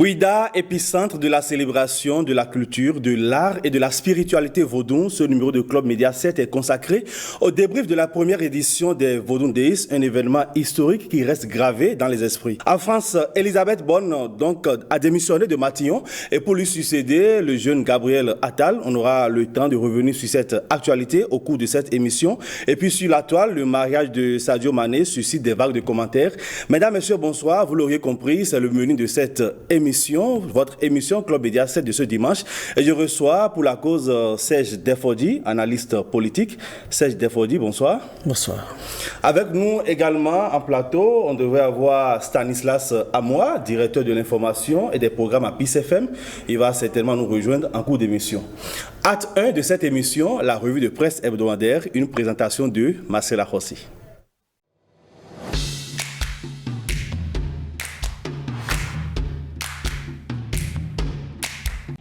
Ouida, épicentre de la célébration de la culture, de l'art et de la spiritualité vaudou. Ce numéro de Club Média 7 est consacré au débrief de la première édition des Vaudou Days, un événement historique qui reste gravé dans les esprits. En France, Elisabeth Borne a démissionné de Matignon et pour lui succéder, le jeune Gabriel Attal. On aura le temps de revenir sur cette actualité au cours de cette émission. Et puis sur la toile, le mariage de Sadio Mané suscite des vagues de commentaires. Mesdames, Messieurs, bonsoir. Vous l'auriez compris, c'est le menu de cette émission, votre émission Club Média 7 de ce dimanche. Et je reçois pour la cause Serge Deffordy, analyste politique. Serge Deffordy, bonsoir. Bonsoir. Avec nous également en plateau, on devrait avoir Stanislas Amoa, directeur de l'information et des programmes à PIS FM. Il va certainement nous rejoindre en cours d'émission. Acte 1 de cette émission, la revue de presse hebdomadaire, une présentation de Marcela Rossi.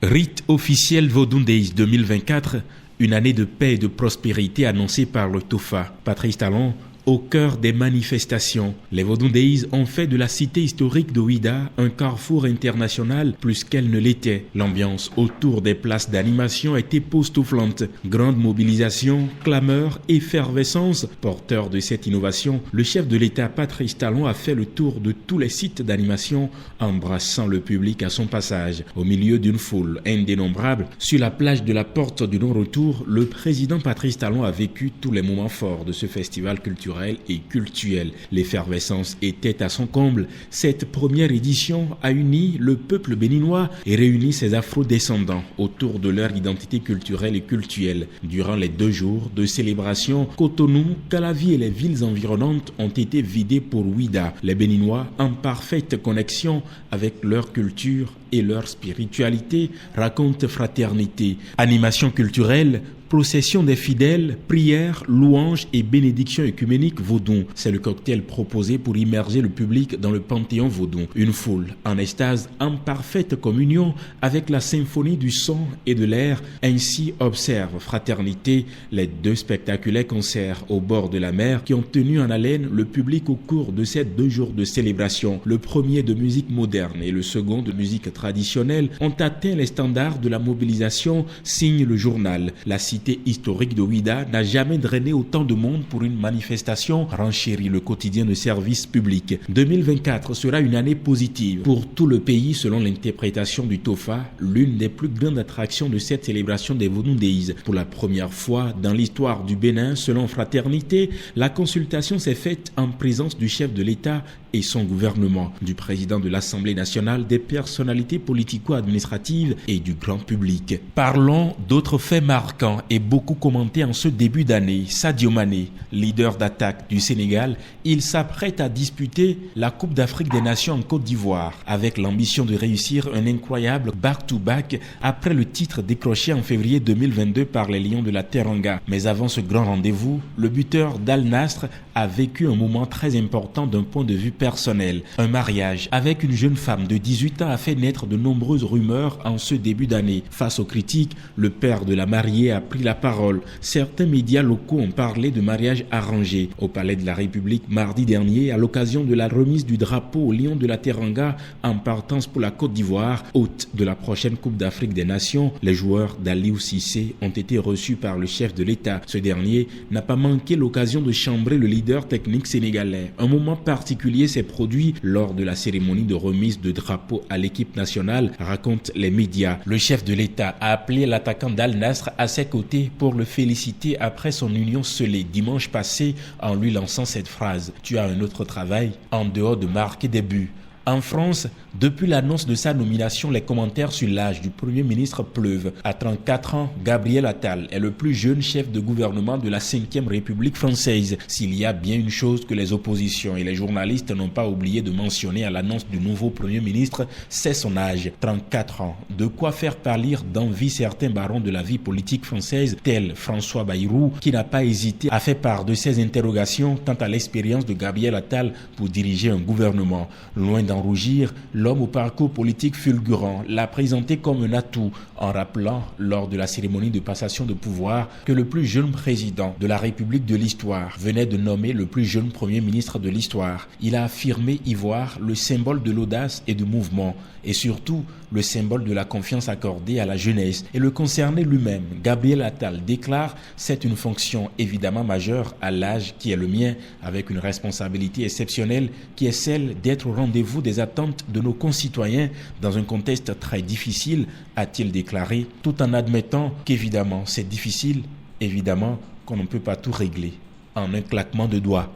Rite officiel Vaudou Days 2024, une année de paix et de prospérité annoncée par le TOFA. Patrice Talon, au cœur des manifestations, les Vaudou Days ont fait de la cité historique de Ouida un carrefour international plus qu'elle ne l'était. L'ambiance autour des places d'animation était époustouflante. Grande mobilisation, clameur, effervescence. Porteur de cette innovation, le chef de l'État Patrice Talon a fait le tour de tous les sites d'animation, embrassant le public à son passage. Au milieu d'une foule indénombrable, sur la plage de la Porte du Non-Retour, le président Patrice Talon a vécu tous les moments forts de ce festival culturel et cultuel. L'effervescence était à son comble. Cette première édition a uni le peuple béninois et réuni ses afro-descendants autour de leur identité culturelle et cultuelle. Durant les 2 jours de célébration, Cotonou, Calavi et les villes environnantes ont été vidées pour Ouida. Les Béninois, en parfaite connexion avec leur culture et leur spiritualité, racontent fraternité. Animation culturelle, procession des fidèles, prières, louanges et bénédictions œcuméniques vaudou. C'est le cocktail proposé pour immerger le public dans le panthéon vaudou. Une foule en extase, en parfaite communion avec la symphonie du son et de l'air. Ainsi observe fraternité les 2 spectaculaires concerts au bord de la mer qui ont tenu en haleine le public au cours de ces 2 jours de célébration. Le premier de musique moderne et le second de musique traditionnelle ont atteint les standards de la mobilisation, signe le journal. La cité historique de Ouida n'a jamais drainé autant de monde pour une manifestation, renchérit le quotidien de service public. 2024 sera une année positive pour tout le pays selon l'interprétation du TOFA, l'une des plus grandes attractions de cette célébration des Vaudou Days. Pour la première fois dans l'histoire du Bénin, selon Fraternité, la consultation s'est faite en présence du chef de l'État et son gouvernement, du président de l'Assemblée nationale, des personnalités politico-administratives et du grand public. Parlons d'autres faits marquants et beaucoup commentés en ce début d'année. Sadio Mané, leader d'attaque du Sénégal, il s'apprête à disputer la Coupe d'Afrique des Nations en Côte d'Ivoire avec l'ambition de réussir un incroyable back-to-back après le titre décroché en février 2022 par les Lions de la Teranga. Mais avant ce grand rendez-vous, le buteur d'Al Nassr a vécu un moment très important d'un point de vue personnel. Un mariage avec une jeune femme de 18 ans a fait naître de nombreuses rumeurs en ce début d'année. Face aux critiques, le père de la mariée a pris la parole. Certains médias locaux ont parlé de mariage arrangé. Au Palais de la République, mardi dernier, à l'occasion de la remise du drapeau aux Lions de la Teranga en partance pour la Côte d'Ivoire, hôte de la prochaine Coupe d'Afrique des Nations, les joueurs d'Aliou Cissé ont été reçus par le chef de l'État. Ce dernier n'a pas manqué l'occasion de chambrer le leader technique sénégalais. Un moment particulier s'est produit lors de la cérémonie de remise de drapeau à l'équipe nationale, racontent les médias. Le chef de l'État a appelé l'attaquant d'Al Nassr à ses côtés pour le féliciter après son union scellée dimanche passé en lui lançant cette phrase « Tu as un autre travail en dehors de marquer des buts ». En France, depuis l'annonce de sa nomination, les commentaires sur l'âge du Premier ministre pleuvent. À 34 ans, Gabriel Attal est le plus jeune chef de gouvernement de la 5e République française. S'il y a bien une chose que les oppositions et les journalistes n'ont pas oublié de mentionner à l'annonce du nouveau Premier ministre, c'est son âge. 34 ans. De quoi faire pâlir d'envie certains barons de la vie politique française, tel François Bayrou, qui n'a pas hésité à faire part de ses interrogations quant à l'expérience de Gabriel Attal pour diriger un gouvernement. Loin d'en rougir, l'homme au parcours politique fulgurant l'a présenté comme un atout en rappelant lors de la cérémonie de passation de pouvoir que le plus jeune président de la République de l'histoire venait de nommer le plus jeune premier ministre de l'histoire. Il a affirmé y voir le symbole de l'audace et du mouvement et surtout le symbole de la confiance accordée à la jeunesse. Et le concerné lui-même, Gabriel Attal, déclare « C'est une fonction évidemment majeure à l'âge qui est le mien, avec une responsabilité exceptionnelle qui est celle d'être au rendez-vous des attentes de nos concitoyens dans un contexte très difficile », a-t-il déclaré, tout en admettant qu'évidemment c'est difficile, évidemment qu'on ne peut pas tout régler en un claquement de doigts.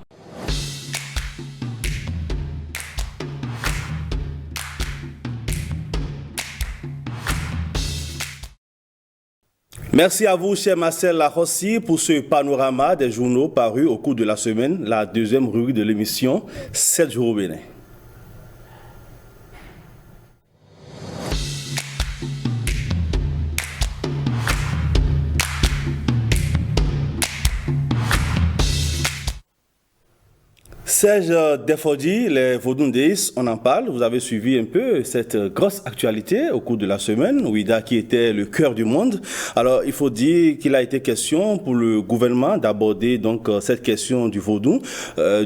Merci à vous, cher Marcel Larossi, pour ce panorama des journaux parus au cours de la semaine, la deuxième rubrique de l'émission, 7 jours au Bénin. Serge Defodi, les Vodun Days, on en parle. Vous avez suivi un peu cette grosse actualité au cours de la semaine. Ouida qui était le cœur du monde. Alors, il faut dire qu'il a été question pour le gouvernement d'aborder donc cette question du vaudou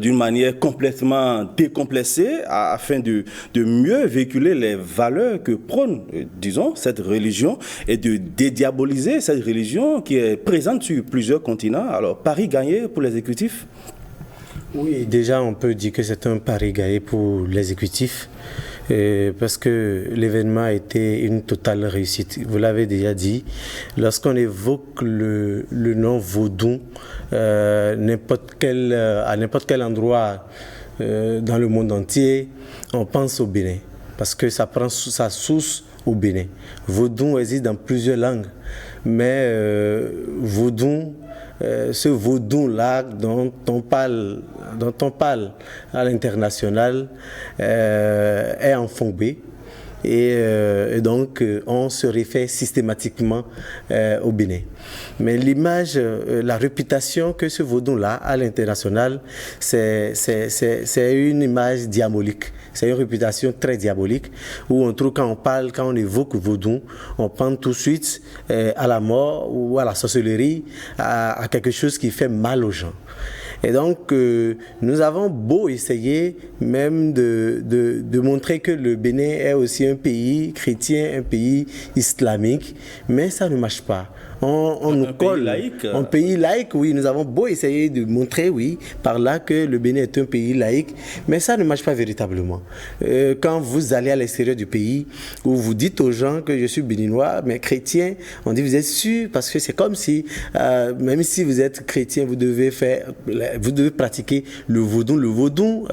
d'une manière complètement décomplexée afin de mieux véhiculer les valeurs que prône, disons, cette religion et de dédiaboliser cette religion qui est présente sur plusieurs continents. Alors, pari gagné pour l'exécutif? Oui, déjà on peut dire que c'est un pari gagné pour l'exécutif parce que l'événement a été une totale réussite. Vous l'avez déjà dit, lorsqu'on évoque le nom vaudou à n'importe quel endroit dans le monde entier, on pense au Bénin parce que ça prend sa source au Bénin. Vaudou existe dans plusieurs langues, mais vaudou, ce vaudou-là dont on parle à l'international est en Fongbe. Et donc, on se réfère systématiquement au Bénin. Mais l'image, la réputation que ce vaudou-là à l'international, c'est une image diabolique. C'est une réputation très diabolique où on trouve quand on évoque vaudou, on pense tout de suite à la mort ou à la sorcellerie, à quelque chose qui fait mal aux gens. Et donc, nous avons beau essayer même de montrer que le Bénin est aussi un pays chrétien, un pays islamique, mais ça ne marche pas. On nous colle. Un pays laïque, oui. Nous avons beau essayer de montrer, oui, par là que le Bénin est un pays laïque, mais ça ne marche pas véritablement. Quand vous allez à l'extérieur du pays, où vous dites aux gens que je suis béninois, mais chrétien, on dit vous êtes sûr, parce que c'est comme si, même si vous êtes chrétien, vous devez pratiquer le vaudou. Le vaudou,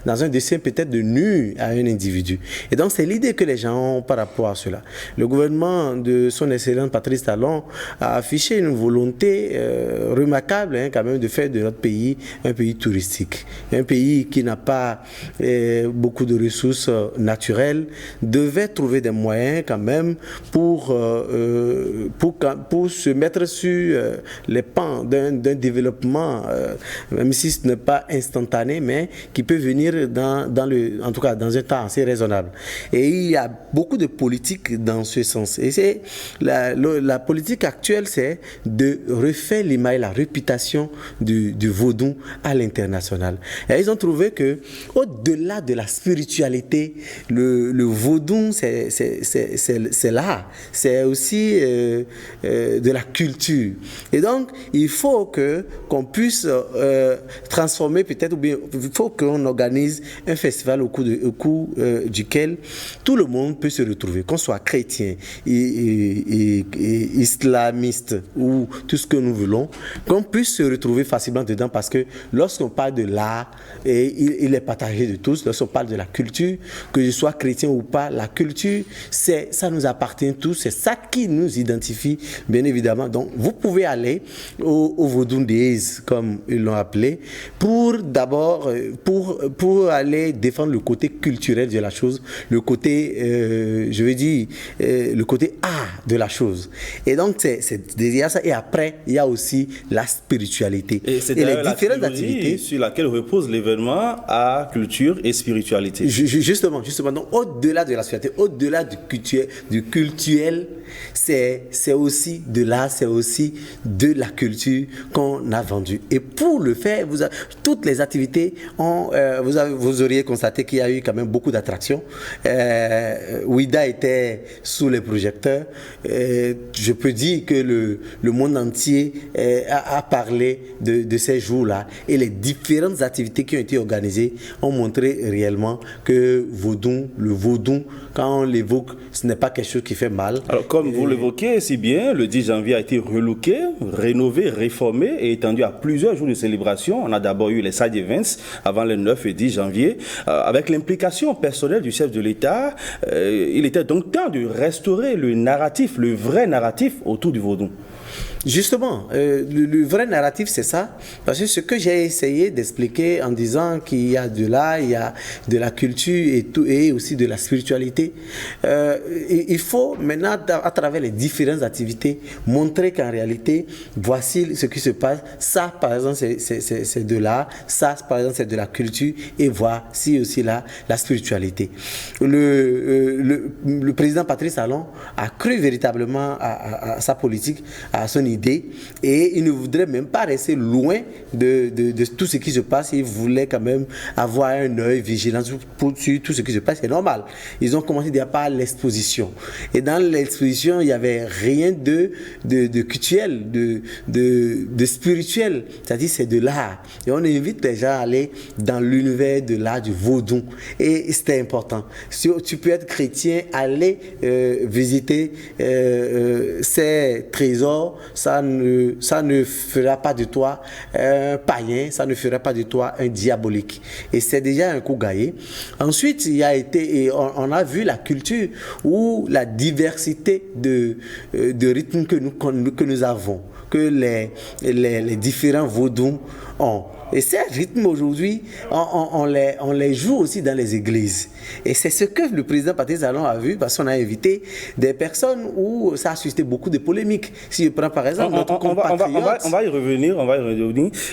dans un dessin peut-être de nu à un individu. Et donc, c'est l'idée que les gens ont par rapport à cela. Le gouvernement de son excellence Patrice Talon a affiché une volonté remarquable quand même de faire de notre pays un pays touristique. Un pays qui n'a pas beaucoup de ressources naturelles devait trouver des moyens quand même pour se mettre sur les pans d'un développement, même si ce n'est pas instantané, mais qui peut venir en tout cas dans un temps assez raisonnable. Et il y a beaucoup de politique dans ce sens. Et c'est la politique actuelle, c'est de refaire l'image, la réputation du vaudou à l'international. Et ils ont trouvé que, au-delà de la spiritualité, le vaudou, c'est là, c'est aussi de la culture. Et donc, il faut qu'on puisse transformer peut-être, ou bien il faut qu'on organise un festival au cours duquel tout le monde peut se retrouver, qu'on soit chrétien, islamiste ou tout ce que nous voulons, qu'on puisse se retrouver facilement dedans, parce que lorsqu'on parle de l'art, il est partagé de tous. Lorsqu'on parle de la culture, que je sois chrétien ou pas, la culture, ça nous appartient tous, c'est ça qui nous identifie, bien évidemment. Donc, vous pouvez aller au Vodun Days, comme ils l'ont appelé, pour aller défendre le côté culturel de la chose, le côté, le côté art de la chose. Et donc, c'est déjà ça. Et après, il y a aussi la spiritualité. Et c'est les la différentes théorie activités sur laquelle repose l'événement à culture et spiritualité. Justement. Donc, au-delà de la spiritualité, au-delà du cultuel, c'est aussi de l'art, c'est aussi de la culture qu'on a vendu. Et pour le faire, toutes les activités vous auriez constaté qu'il y a eu quand même beaucoup d'attractions. Ouida était sous les projecteurs. Je peux dire que le monde entier a parlé de ces jours-là, et les différentes activités qui ont été organisées ont montré réellement que le vaudou, quand on l'évoque, ce n'est pas quelque chose qui fait mal. Alors, comme vous l'évoquez si bien, le 10 janvier a été relooké, rénové, réformé et étendu à plusieurs jours de célébration. On a d'abord eu les side events avant le 9 et 10 janvier. Avec l'implication personnelle du chef de l'État, il était donc temps de restaurer le narratif, le vrai narratif autour du vaudou. Justement, le vrai narratif, c'est ça. Parce que ce que j'ai essayé d'expliquer en disant qu'il y a de l'art, il y a de la culture et aussi de la spiritualité, il faut maintenant, à travers les différentes activités, montrer qu'en réalité, voici ce qui se passe. Ça, par exemple, c'est de l'art. Ça, par exemple, c'est de la culture. Et voici aussi la spiritualité. Le président Patrice Talon a cru véritablement à sa politique, à son idée, et il ne voudrait même pas rester loin de tout ce qui se passe. Il voulait quand même avoir un œil vigilant sur tout ce qui se passe. C'est normal. Ils ont commencé déjà par l'exposition, et dans l'exposition il n'y avait rien de cultuel, de spirituel, c'est-à-dire c'est de l'art, et on invite les gens à aller dans l'univers de l'art du vaudou, et c'était important. Si tu peux être chrétien, aller visiter ces trésors, ça ne fera pas de toi un païen, ça ne fera pas de toi un diabolique. Et c'est déjà un coup gagné. Ensuite, on a vu la culture ou la diversité de rythmes que nous avons, que les différents vaudous ont. Et ces rythmes aujourd'hui, on les joue aussi dans les églises. Et c'est ce que le président Patrice Talon a vu, parce qu'on a invité des personnes où ça a suscité beaucoup de polémiques. Si je prends par exemple notre compatriote... On va y revenir.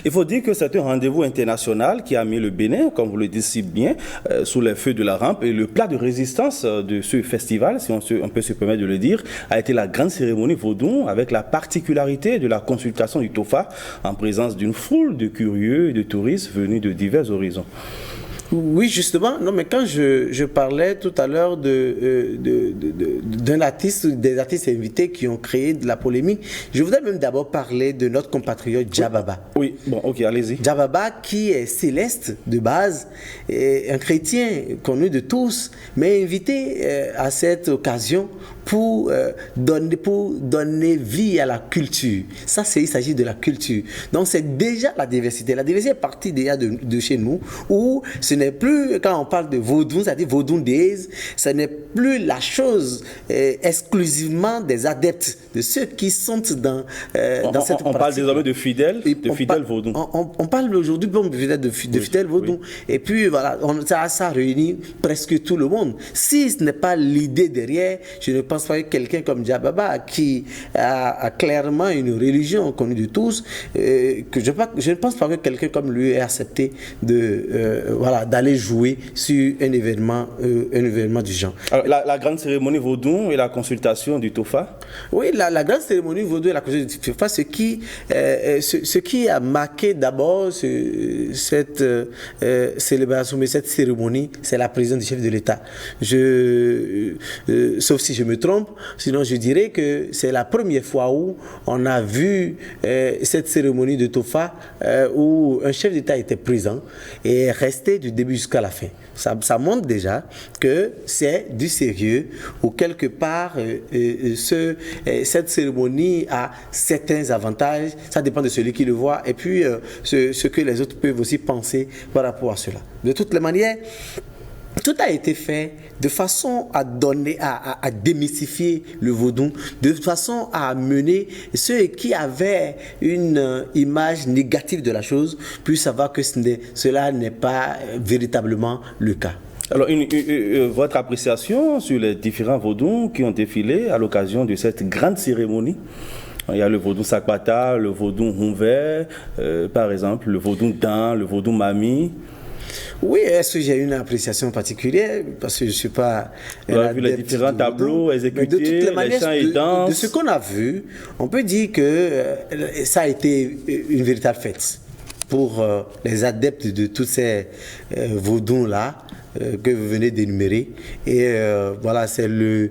Il faut dire que c'est un rendez-vous international qui a mis le Bénin, comme vous le dites si bien, sous les feux de la rampe. Et le plat de résistance de ce festival, si on peut se permettre de le dire, a été la grande cérémonie vaudou, avec la particularité de la consultation du Tofa en présence d'une foule de curieux et de touristes venus de divers horizons. Oui, justement. Non, mais quand je parlais tout à l'heure d'un artiste, des artistes invités qui ont créé de la polémique, je voudrais même d'abord parler de notre compatriote Djababa. Oui, bon, ok, allez-y. Djababa, qui est céleste de base, un chrétien connu de tous, mais invité à cette occasion pour donner vie à la culture. Ça, il s'agit de la culture. Donc, c'est déjà la diversité. La diversité est partie déjà de chez nous, où ce n'est plus, quand on parle de vaudou, c'est-à-dire vaudou days, ce n'est plus la chose exclusivement des adeptes, de ceux qui sont dans cette pratique. On parle désormais de fidèles vaudou. On parle aujourd'hui de fidèles vaudou. Oui. Et puis, voilà, ça réunit presque tout le monde. Si ce n'est pas l'idée derrière, je ne pense pas que quelqu'un comme Djababa, qui a clairement une religion connue de tous, je ne pense pas que quelqu'un comme lui ait accepté d'aller jouer sur un événement du genre. Alors, la grande cérémonie vaudou et la consultation du Tofa? Oui, la grande cérémonie vaudou et la consultation du Tofa, ce qui a marqué d'abord cette célébration, mais cette cérémonie, c'est la présence du chef de l'État. Sauf si je me trompe, sinon je dirais que c'est la première fois où on a vu cette cérémonie de Tofa où un chef d'État était présent et est resté du début jusqu'à la fin. Ça montre déjà que c'est du sérieux, ou quelque part cette cérémonie a certains avantages, ça dépend de celui qui le voit, et puis ce que les autres peuvent aussi penser par rapport à cela. De toutes les manières, tout a été fait de façon à démystifier le vaudou, de façon à amener ceux qui avaient une image négative de la chose puissent savoir que cela n'est pas véritablement le cas. Alors, votre appréciation sur les différents vaudous qui ont défilé à l'occasion de cette grande cérémonie? Il y a le vaudou Sakpata, le vaudou Humver, par exemple, le vaudou Dan, le vaudou Mami. Oui, est-ce que j'ai une appréciation particulière? Parce que je ne suis pas... On a vu les différents tableaux exécutés, les chants et danses. De ce qu'on a vu, on peut dire que ça a été une véritable fête pour les adeptes de tous ces vaudous-là que vous venez d'énumérer. Et voilà, c'est le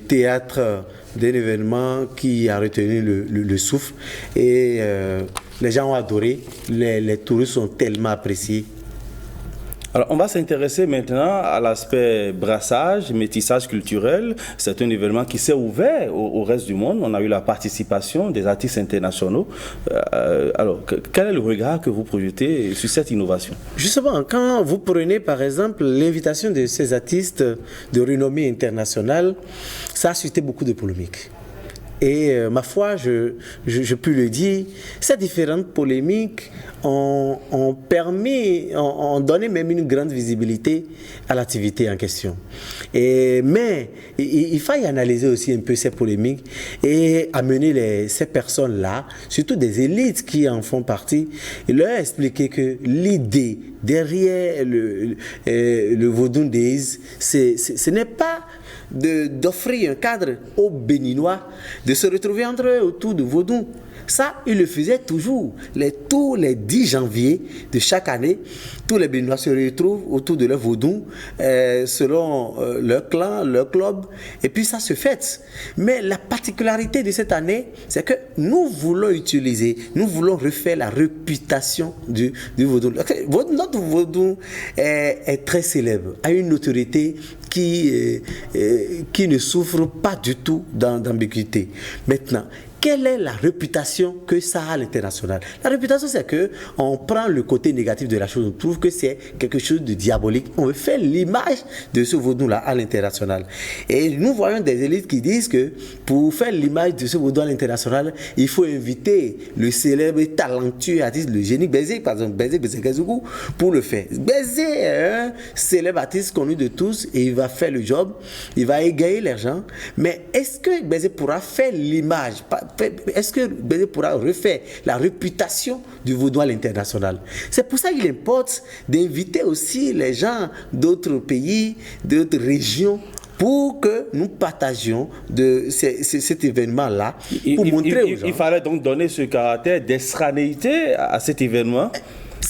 théâtre d'un événement qui a retenu le souffle. Et les gens ont adoré, les touristes ont tellement apprécié. Alors, on va s'intéresser maintenant à l'aspect brassage, métissage culturel. C'est un événement qui s'est ouvert au reste du monde. On a eu la participation des artistes internationaux. Alors, quel est le regard que vous projetez sur cette innovation? Justement, quand vous prenez par exemple l'invitation de ces artistes de renommée internationale, ça a suscité beaucoup de polémiques. Et ma foi, je peux le dire, ces différentes polémiques ont donné même une grande visibilité à l'activité en question. Mais il faut y analyser aussi un peu ces polémiques et amener ces personnes-là, surtout des élites qui en font partie, et leur expliquer que l'idée derrière le Vaudou Days, ce n'est pas d'offrir un cadre aux Béninois de se retrouver entre eux autour de Vaudou. Ça, ils le faisaient toujours. Tous les 10 janvier de chaque année, tous les Béninois se retrouvent autour de leur Vaudou, selon leur clan, leur club, et puis ça se fête. Mais la particularité de cette année, c'est que nous voulons refaire la réputation du Vaudou. Notre Vaudou est très célèbre, a une autorité qui ne souffre pas du tout d'ambiguïté. Maintenant, quelle est la réputation que ça a à l'international? La réputation, c'est qu'on prend le côté négatif de la chose, on trouve que c'est quelque chose de diabolique. On veut faire l'image de ce vaudou-là à l'international. Et nous voyons des élites qui disent que pour faire l'image de ce vaudou à l'international, il faut inviter le célèbre et talentueux artiste, le génie Bézé, par exemple, Bézé Bézé-Gazoukou, pour le faire. Bézé est un célèbre artiste connu de tous et il va faire le job, il va égayer les gens. Mais est-ce que Bézé pourra faire l'image? Est-ce que Bézé pourra refaire la réputation du vaudou à l'international? C'est pour ça qu'il importe d'inviter aussi les gens d'autres pays, d'autres régions, pour que nous partagions cet événement-là, pour montrer aux gens. Il fallait donc donner ce caractère d'extranéité à cet événement,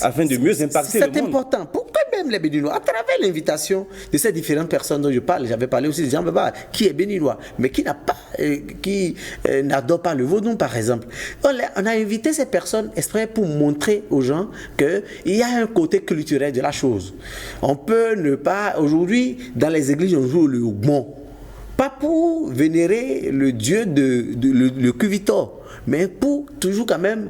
afin de mieux impacter le monde. C'est important. Pourquoi même les Béninois, à travers l'invitation de ces différentes personnes dont je parle, j'avais parlé aussi de Jean Baba, qui est Béninois, mais qui n'adore pas le vaudou, par exemple. On a invité ces personnes exprès pour montrer aux gens qu'il y a un côté culturel de la chose. On peut ne pas, aujourd'hui, dans les églises, on joue le Ogbon. Pas pour vénérer le dieu le Cuvitor, mais pour toujours quand même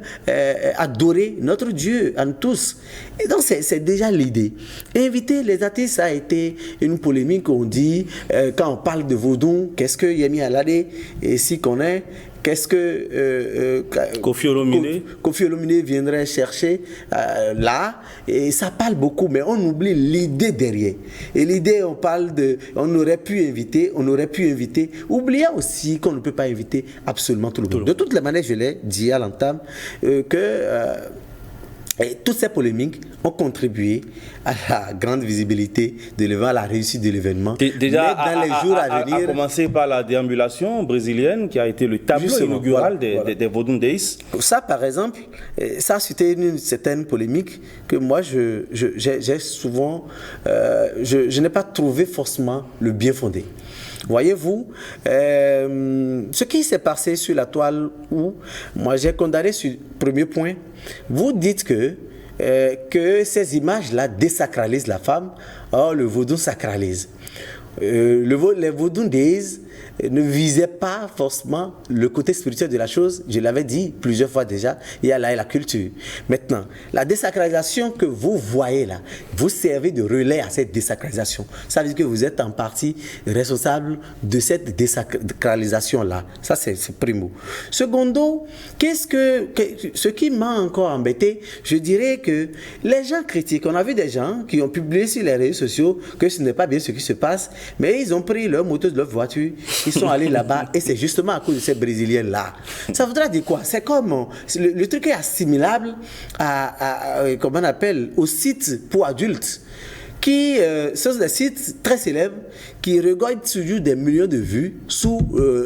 adorer notre Dieu en tous. Et donc c'est déjà l'idée. Inviter les artistes, ça a été une polémique. On dit, quand on parle de vaudou, qu'est-ce que Yemi Alade s'y connaît? Qu'est-ce que Koffi Olomide viendrait chercher là? Et ça parle beaucoup, mais on oublie l'idée derrière. Et l'idée, on aurait pu inviter, oubliant aussi qu'on ne peut pas inviter absolument tout le monde. De toutes les manières, je l'ai dit à l'entame, et toutes ces polémiques ont contribué à la grande visibilité de l'événement, à la réussite de l'événement. Déjà, dans les jours à venir, à commencer par la déambulation brésilienne qui a été le tableau inaugural des Vaudou Days. Ça, par exemple, ça a suscité une certaine polémique que moi, j'ai souvent, je n'ai pas trouvé forcément le bien fondé. Voyez-vous, ce qui s'est passé sur la toile où moi j'ai condamné sur le premier point, vous dites que ces images-là désacralisent la femme, or le vaudou sacralise. Les Vaudou Days ne visaient pas forcément le côté spirituel de la chose, je l'avais dit plusieurs fois déjà, il y a là la culture. Maintenant, la désacralisation que vous voyez là, vous servez de relais à cette désacralisation. Ça veut dire que vous êtes en partie responsable de cette désacralisation-là. Ça, c'est primo. Secondo, ce qui m'a encore embêté, je dirais que les gens critiquent. On a vu des gens qui ont publié sur les réseaux sociaux que ce n'est pas bien ce qui se passe, mais ils ont pris leur moto de leur voiture, Ils sont allés là-bas et c'est justement à cause de ces Brésiliens-là. Ça voudra dire quoi? C'est comme... Le truc est assimilable comment on appelle, aux sites pour adultes qui sont des sites très célèbres qui recueillent toujours des millions de vues sous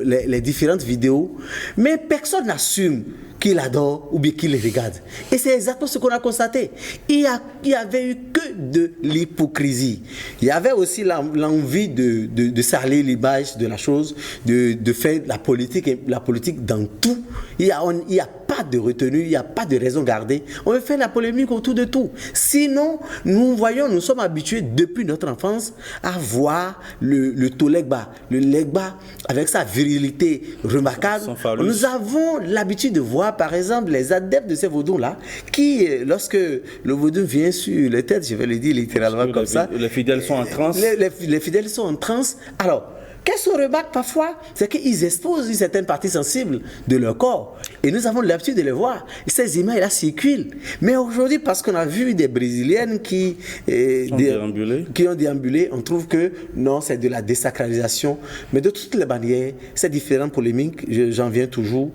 les différentes vidéos, mais personne n'assume qu'il adore ou bien qu'il les regarde. Et c'est exactement ce qu'on a constaté. Il y avait eu que de l'hypocrisie. Il y avait aussi l'envie de salir l'image de la chose, de faire la politique dans tout. Il y a pas de retenue, il n'y a pas de raison gardée. On veut faire la polémique autour de tout. Sinon, nous sommes habitués depuis notre enfance à voir le Tolegba, le Legba avec sa virilité remarquable. Nous avons l'habitude de voir, par exemple, les adeptes de ces vaudons-là, qui, lorsque le vaudou vient sur les têtes, je vais le dire littéralement comme ça, les fidèles sont en transe. Les fidèles sont en transe. Alors, qu'est-ce qu'on remarque parfois? C'est qu'ils exposent une certaine partie sensible de leur corps. Et nous avons l'habitude de les voir. Et ces images-là circulent. Mais aujourd'hui, parce qu'on a vu des Brésiliennes qui ont déambulé, on trouve que non, c'est de la désacralisation. Mais de toutes les manières, ces différentes polémiques, j'en viens toujours,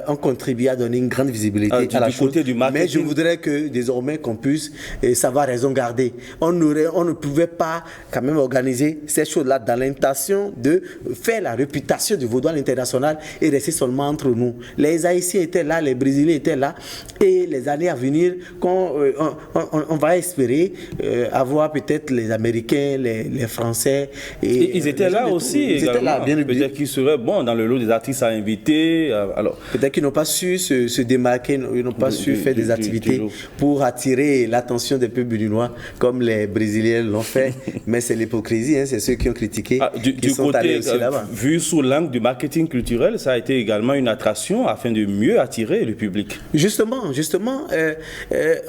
ont contribué à donner une grande visibilité à la chose. Mais je voudrais que désormais qu'on puisse savoir raison garder. On ne pouvait pas quand même organiser ces choses-là dans l'intention de faire la réputation du vaudou à l'international et rester seulement entre nous. Les Haïtiens étaient là, les Brésiliens étaient là, et les années à venir, on va espérer avoir peut-être les Américains, les Français. Et ils étaient là aussi. Ils étaient là, bien évidemment. Peut-être qu'ils seraient dans le lot des artistes à inviter. Alors. Peut-être qu'ils n'ont pas su se démarquer, ils n'ont pas su faire des activités pour attirer l'attention des peuples béninois comme les Brésiliens l'ont fait. Mais c'est l'hypocrisie, c'est ceux qui ont critiqué. Du côté, vu sous l'angle du marketing culturel, ça a été également une attraction afin de mieux attirer le public. Justement,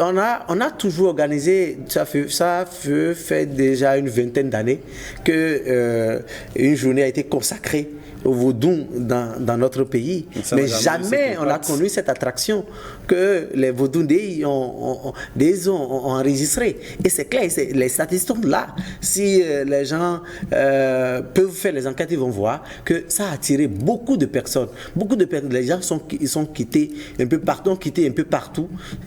on a toujours organisé, ça fait déjà une vingtaine d'années que une journée a été consacrée au vaudou dans notre pays. Mais jamais on a connu cette attraction que les vaudou ont enregistré. Et c'est clair, les statistiques sont là. Si les gens peuvent faire les enquêtes, ils vont voir que ça a attiré beaucoup de personnes. Les gens sont quittés un peu partout,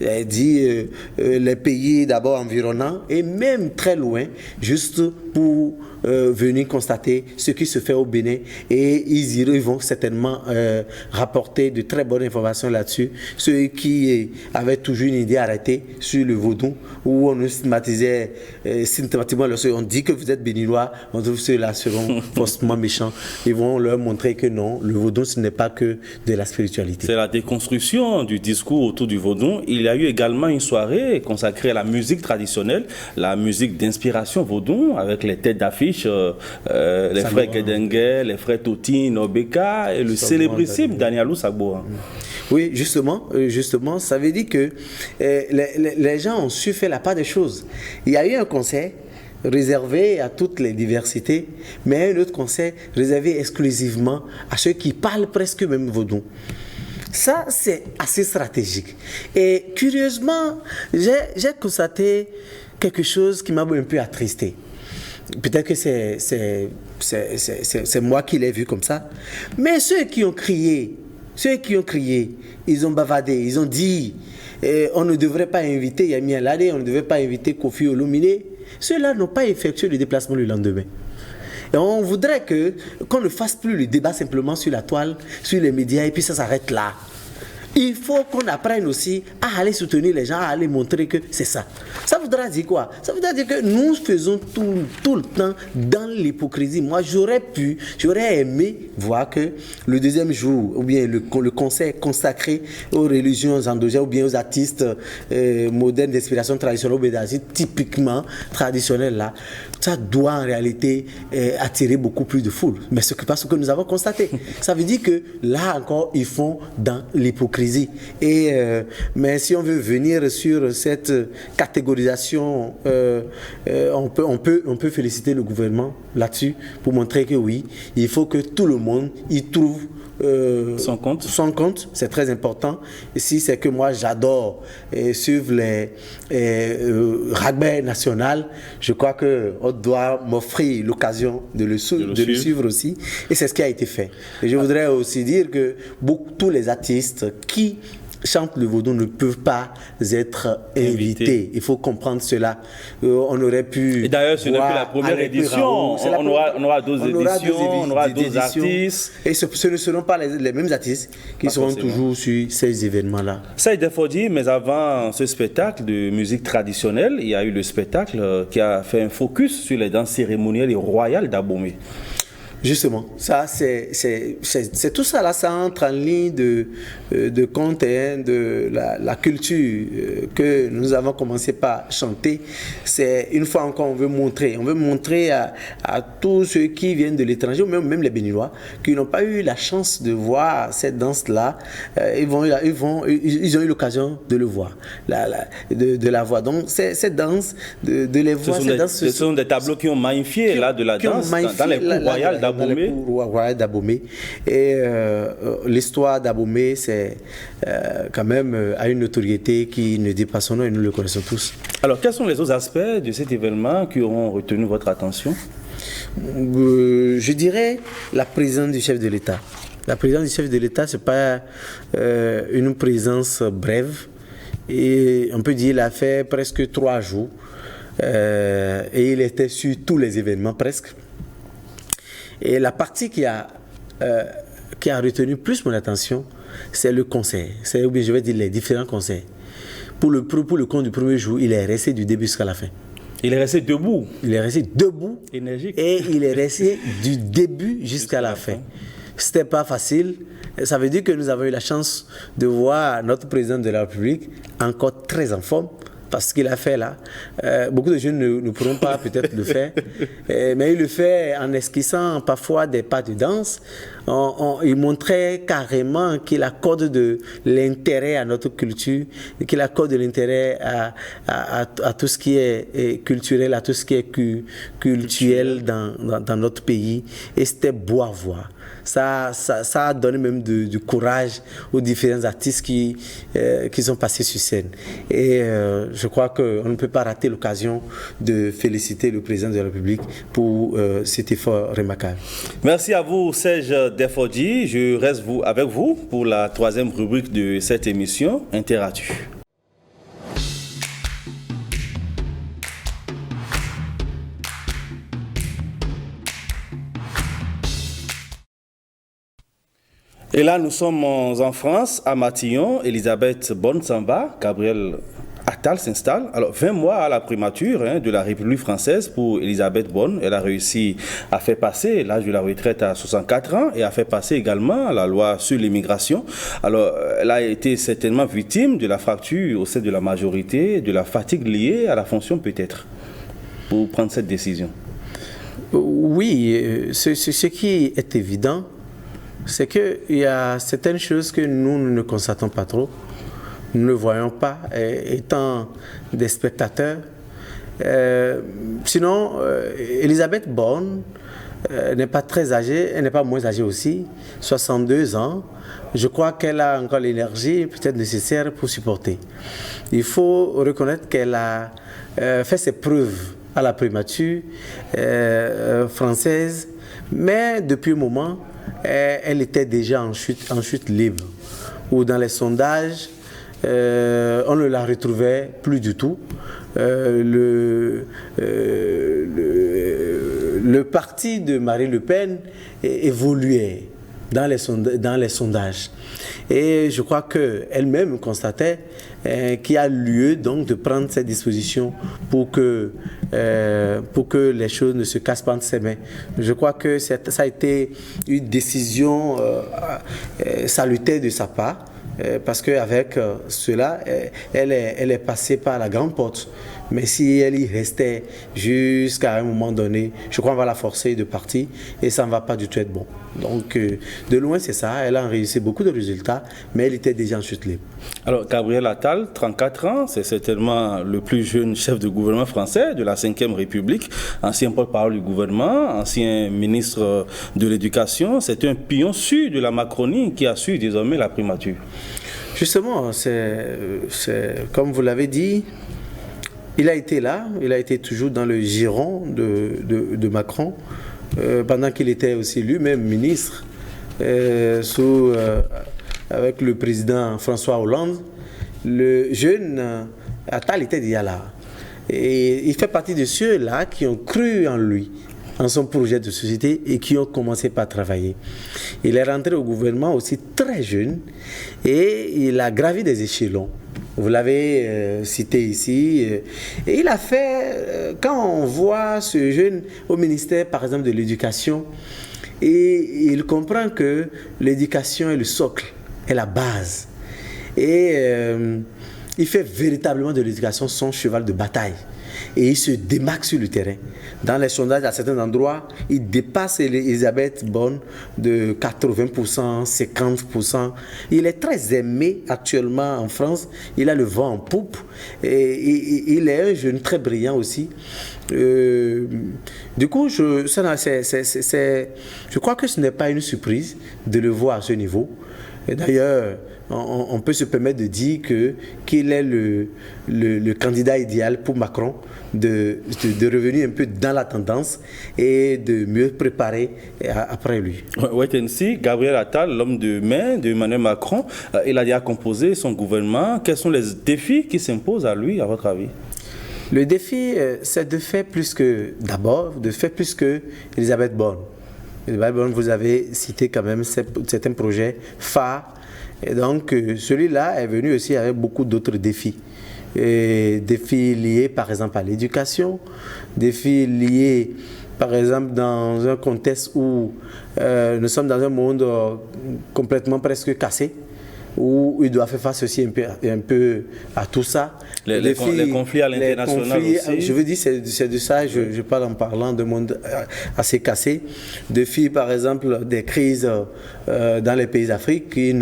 les pays d'abord environnants et même très loin, juste pour venir constater ce qui se fait au Bénin, et ils vont certainement rapporter de très bonnes informations là-dessus. Ceux qui avaient toujours une idée arrêtée sur le vaudou, où on nous stigmatisait systématiquement, on dit que vous êtes béninois, on trouve ceux-là seront faussement méchants. Ils vont leur montrer que non, le vaudou ce n'est pas que de la spiritualité. C'est la déconstruction du discours autour du vaudou. Il y a eu également une soirée consacrée à la musique traditionnelle, la musique d'inspiration vaudou, avec les têtes d'affiche, les frères Guédengue, les frères Toti, Nobeka et le célébrissime Danielou Sagbo. Oui, justement, ça veut dire que les gens ont su faire la part des choses. Il y a eu un concert réservé à toutes les diversités, mais un autre concert réservé exclusivement à ceux qui parlent presque même vaudou. Ça, c'est assez stratégique. Et curieusement, j'ai constaté quelque chose qui m'a un peu attristé. Peut-être que c'est moi qui l'ai vu comme ça. Mais ceux qui ont crié, ils ont bavardé, ils ont dit on ne devrait pas inviter Yami Alade, on ne devrait pas inviter Kofi Olomide. Ceux-là n'ont pas effectué le déplacement le lendemain. Et on voudrait qu'on ne fasse plus le débat simplement sur la toile, sur les médias, et puis ça s'arrête là. Il faut qu'on apprenne aussi à aller soutenir les gens, à aller montrer que c'est ça. Ça voudra dire quoi? Ça voudra dire que nous faisons tout le temps dans l'hypocrisie. Moi, j'aurais aimé voir que le deuxième jour, ou bien le concert consacré aux religions endogènes, ou bien aux artistes modernes d'inspiration traditionnelle, typiquement traditionnels là, ça doit en réalité attirer beaucoup plus de foule. Mais ce n'est pas ce que nous avons constaté. Ça veut dire que là encore, ils font dans l'hypocrisie. maîtriser. Mais si on veut venir sur cette catégorisation, on peut féliciter le gouvernement là-dessus pour montrer que oui, il faut que tout le monde y trouve son compte, c'est très important. Si c'est que moi j'adore suivre les rugby national, je crois qu'on doit m'offrir l'occasion de le suivre aussi. Et c'est ce qui a été fait. Et je voudrais aussi dire que tous les artistes qui chantent le vaudou ne peuvent pas être invités. Il faut comprendre cela. On aurait pu... Et d'ailleurs, ce n'est plus la première édition. On aura d'autres éditions, on aura d'autres artistes. Et ce ne seront pas les mêmes artistes qui seront toujours sur ces événements-là. Ça, il faut dire, mais avant ce spectacle de musique traditionnelle, il y a eu le spectacle qui a fait un focus sur les danses cérémonielles et royales d'Abomey. Justement, ça c'est tout ça là, ça entre en ligne de compte de la culture que nous avons commencé par chanter. C'est une fois encore on veut montrer à tous ceux qui viennent de l'étranger, même les Béninois, qui n'ont pas eu la chance de voir cette danse là, ils ont eu l'occasion de le voir, de la voir. Donc cette danse, de les voir, ce sont des tableaux qui ont magnifié là de la danse dans les cours royales d'Abomey. Dans les cours royales d'Abomey. Et l'histoire d'Abomey, c'est quand même a une notoriété qui ne dit pas son nom et nous le connaissons tous. Alors, quels sont les autres aspects de cet événement qui auront retenu votre attention? Je dirais la présence du chef de l'État. La présence du chef de l'État, ce n'est pas une présence brève. Et on peut dire qu'il a fait presque 3 jours. Et il était sur tous les événements presque. Et la partie qui a retenu plus mon attention, c'est le concert. Je vais dire les différents concerts. Pour le compte du premier jour, il est resté du début jusqu'à la fin. Il est resté debout. Il est resté debout. Énergique. Et il est resté du début jusqu'à la fin. C'était pas facile. Ça veut dire que nous avons eu la chance de voir notre président de la République encore très en forme. Parce ce qu'il a fait là, beaucoup de jeunes ne pourront pas peut-être le faire, mais il le fait en esquissant parfois des pas de danse. Il montrait carrément qu'il accorde de l'intérêt à notre culture, qu'il accorde de l'intérêt à tout ce qui est culturel, à tout ce qui est culturel dans notre pays. Et c'était beau à voir. Ça a donné même du courage aux différents artistes qui sont passés sur scène. Et je crois qu'on ne peut pas rater l'occasion de féliciter le président de la République pour cet effort remarquable. Merci à vous, Serge Defodi. Je reste avec vous pour la 3e rubrique de cette émission, Interactu. Et là, nous sommes en France, à Matillon. Elisabeth Bonne s'en va, Gabriel Attal s'installe. Alors, 20 mois à la primature de la République française pour Elisabeth Bonne. Elle a réussi à faire passer l'âge de la retraite à 64 ans et a fait passer également la loi sur l'immigration. Alors, elle a été certainement victime de la fracture au sein de la majorité, de la fatigue liée à la fonction peut-être, pour prendre cette décision. Oui, ce qui est évident, c'est qu'il y a certaines choses que nous ne constatons pas trop, nous ne voyons pas, étant des spectateurs. Sinon, Elisabeth Borne n'est pas très âgée, elle n'est pas moins âgée aussi, 62 ans. Je crois qu'elle a encore l'énergie peut-être nécessaire pour supporter. Il faut reconnaître qu'elle a fait ses preuves à la primature française, mais depuis un moment, elle était déjà en chute libre, ou dans les sondages, on ne la retrouvait plus du tout. Le parti de Marine Le Pen évoluait dans les sondages. Et je crois qu'elle-même constatait qu'il y a lieu donc de prendre cette disposition pour que les choses ne se cassent pas entre ses mains. Je crois que ça a été une décision salutaire de sa part, parce qu'avec cela, elle est passée par la grande porte Mais si elle y restait jusqu'à un moment donné, je crois qu'on va la forcer de partir et ça ne va pas du tout être bon. Donc, de loin, c'est ça. Elle a réussi beaucoup de résultats, mais elle était déjà en chute libre. Alors, Gabriel Attal, 34 ans, c'est certainement le plus jeune chef de gouvernement français de la Ve République, ancien porte-parole du gouvernement, ancien ministre de l'Éducation. C'est un pion sûr de la Macronie qui assure désormais la primature. Justement, c'est comme vous l'avez dit, il a été là, il a été toujours dans le giron de Macron, pendant qu'il était aussi lui-même ministre, avec le président François Hollande. Le jeune Attal était déjà là. Et il fait partie de ceux-là qui ont cru en lui, en son projet de société et qui ont commencé par travailler. Il est rentré au gouvernement aussi très jeune et il a gravi des échelons. Vous l'avez cité ici. Et il a fait, quand on voit ce jeune au ministère, par exemple, de l'Éducation, et il comprend que l'éducation est le socle, est la base. Et il fait véritablement de l'éducation son cheval de bataille. Et il se démarque sur le terrain. Dans les sondages, à certains endroits, il dépasse Elisabeth Borne de 80%, 50%. Il est très aimé actuellement en France. Il a le vent en poupe. Et il est un jeune très brillant aussi. Du coup, je crois que ce n'est pas une surprise de le voir à ce niveau. Et d'ailleurs, on peut se permettre de dire qu'il est le candidat idéal pour Macron de revenir un peu dans la tendance et de mieux préparer après lui. Wait and see, Gabriel Attal, l'homme de main d'Emmanuel Macron, il a déjà composé son gouvernement. Quels sont les défis qui s'imposent à lui, à votre avis? Le défi, c'est de faire plus que Elisabeth Borne. Elisabeth Borne, vous avez cité quand même certains projets phares. Et donc, celui-là est venu aussi avec beaucoup d'autres défis. Défis liés, par exemple, à l'éducation, défis liés, par exemple, dans un contexte où nous sommes dans un monde complètement presque cassé, où il doit faire face aussi un peu à tout ça. Les conflits à l'international aussi. Je veux dire, c'est de ça, je parle en parlant d'un monde assez cassé. Défis, par exemple, des crises dans les pays d'Afrique qui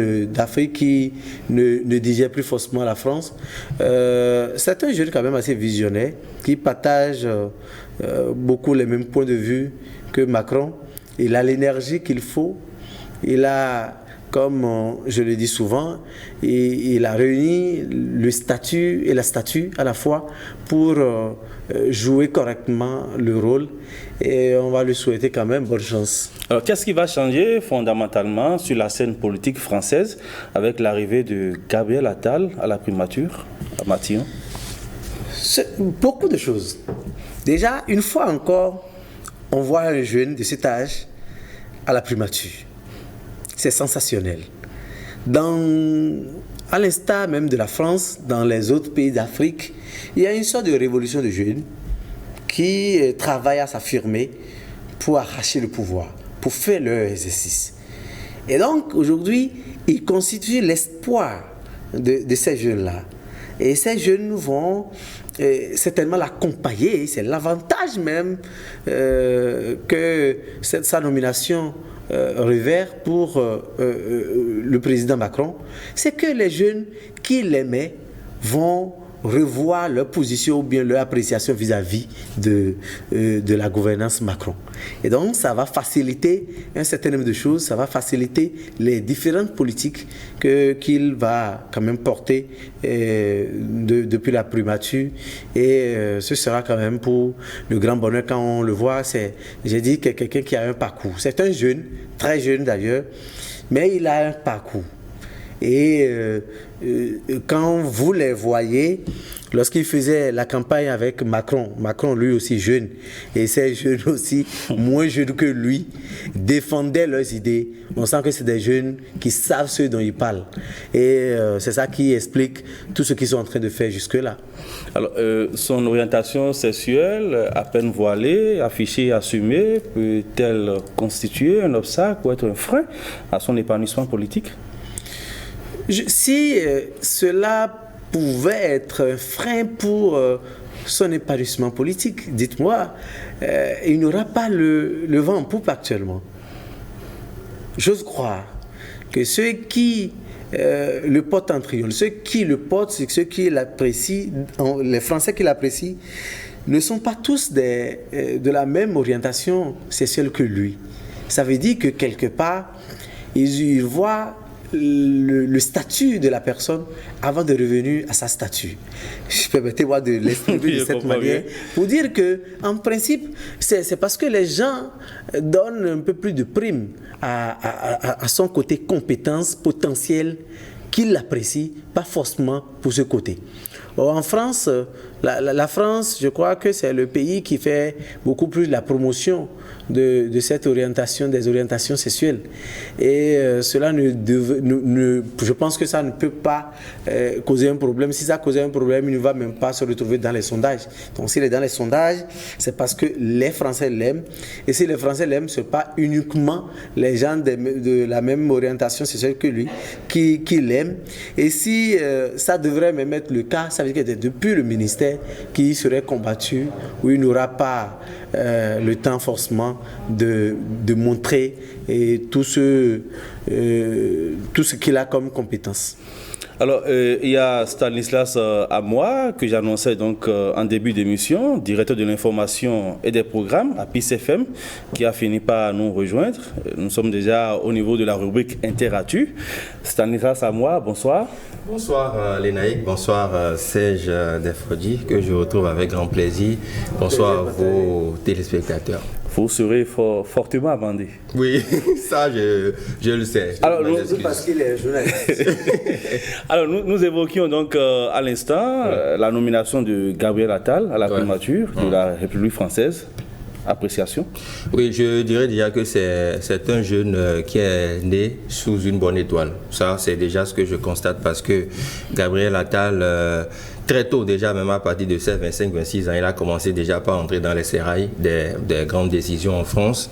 ne digèrent plus forcément la France. C'est un jeune quand même assez visionnaire, qui partage beaucoup les mêmes points de vue que Macron. Il a l'énergie qu'il faut, il a... Comme je le dis souvent, il a réuni le statut et la statue à la fois pour jouer correctement le rôle et on va lui souhaiter quand même bonne chance. Alors qu'est-ce qui va changer fondamentalement sur la scène politique française avec l'arrivée de Gabriel Attal à la primature à Matignon? Beaucoup de choses. Déjà, une fois encore, on voit un jeune de cet âge à la primature. C'est sensationnel. À l'instar même de la France, dans les autres pays d'Afrique, il y a une sorte de révolution de jeunes qui travaillent à s'affirmer pour arracher le pouvoir, pour faire leur exercice. Et donc, aujourd'hui, ils constituent l'espoir de ces jeunes-là. Et ces jeunes vont certainement l'accompagner. C'est l'avantage même que sa nomination revers pour le président Macron, c'est que les jeunes qui l'aimaient vont revoir leur position ou bien leur appréciation vis-à-vis de la gouvernance Macron. Et donc, ça va faciliter un certain nombre de choses, ça va faciliter les différentes politiques qu'il va quand même porter depuis la primature. Et ce sera quand même pour le grand bonheur quand on le voit. J'ai dit que quelqu'un qui a un parcours. C'est un jeune, très jeune d'ailleurs, mais il a un parcours. Et quand vous les voyez, lorsqu'il faisait la campagne avec Macron lui aussi jeune, et ces jeunes aussi moins jeunes que lui, défendaient leurs idées. On sent que c'est des jeunes qui savent ce dont ils parlent. Et c'est ça qui explique tout ce qu'ils sont en train de faire jusque-là. Alors, son orientation sexuelle, à peine voilée, affichée et assumée, peut-elle constituer un obstacle ou être un frein à son épanouissement politique ? Si cela pouvait être un frein pour son épanouissement politique. Dites-moi, il n'aura pas le vent en poupe actuellement. J'ose croire que ceux qui le portent en triomphe, ceux qui le portent, ceux qui l'apprécient, les Français qui l'apprécient, ne sont pas tous de la même orientation sexuelle que lui. Ça veut dire que quelque part, ils voient le statut de la personne avant de revenir à sa statut. Permettez-moi de l'exprimer de cette manière pour dire que, en principe, c'est parce que les gens donnent un peu plus de prime à son côté compétence potentielle qu'ils l'apprécient, pas forcément pour ce côté. Or, en France, la France, je crois que c'est le pays qui fait beaucoup plus la promotion de cette orientation, des orientations sexuelles. Et cela je pense que ça ne peut pas causer un problème. Si ça causait un problème, il ne va même pas se retrouver dans les sondages. Donc s'il est dans les sondages, c'est parce que les Français l'aiment. Et si les Français l'aiment, ce n'est pas uniquement les gens de la même orientation sexuelle que lui qui l'aiment. Et si ça devrait même être le cas, ça veut dire que c'est depuis le ministère qui serait combattu, où il n'aura pas le temps forcément de montrer tout ce qu'il a comme compétence. Alors, il y a Stanislas Amoa, que j'annonçais donc en début d'émission, directeur de l'information et des programmes à PIS FM, qui a fini par nous rejoindre. Nous sommes déjà au niveau de la rubrique Interactu. Stanislas Amoa, bonsoir. Bonsoir Lénaïque, bonsoir Serge Defrodi, que je retrouve avec grand plaisir. Bonsoir vos téléspectateurs. Vous serez fortement amendé. Oui, ça je le sais. Alors, parce qu'il est journaliste. Alors, nous évoquions donc à l'instant la nomination de Gabriel Attal à la primature de la République française. Appréciation? Oui, je dirais déjà que c'est un jeune qui est né sous une bonne étoile. Ça, c'est déjà ce que je constate parce que Gabriel Attal, très tôt déjà, même à partir de 7, 25, 26 ans, il a commencé déjà par entrer dans les sérails des grandes décisions en France.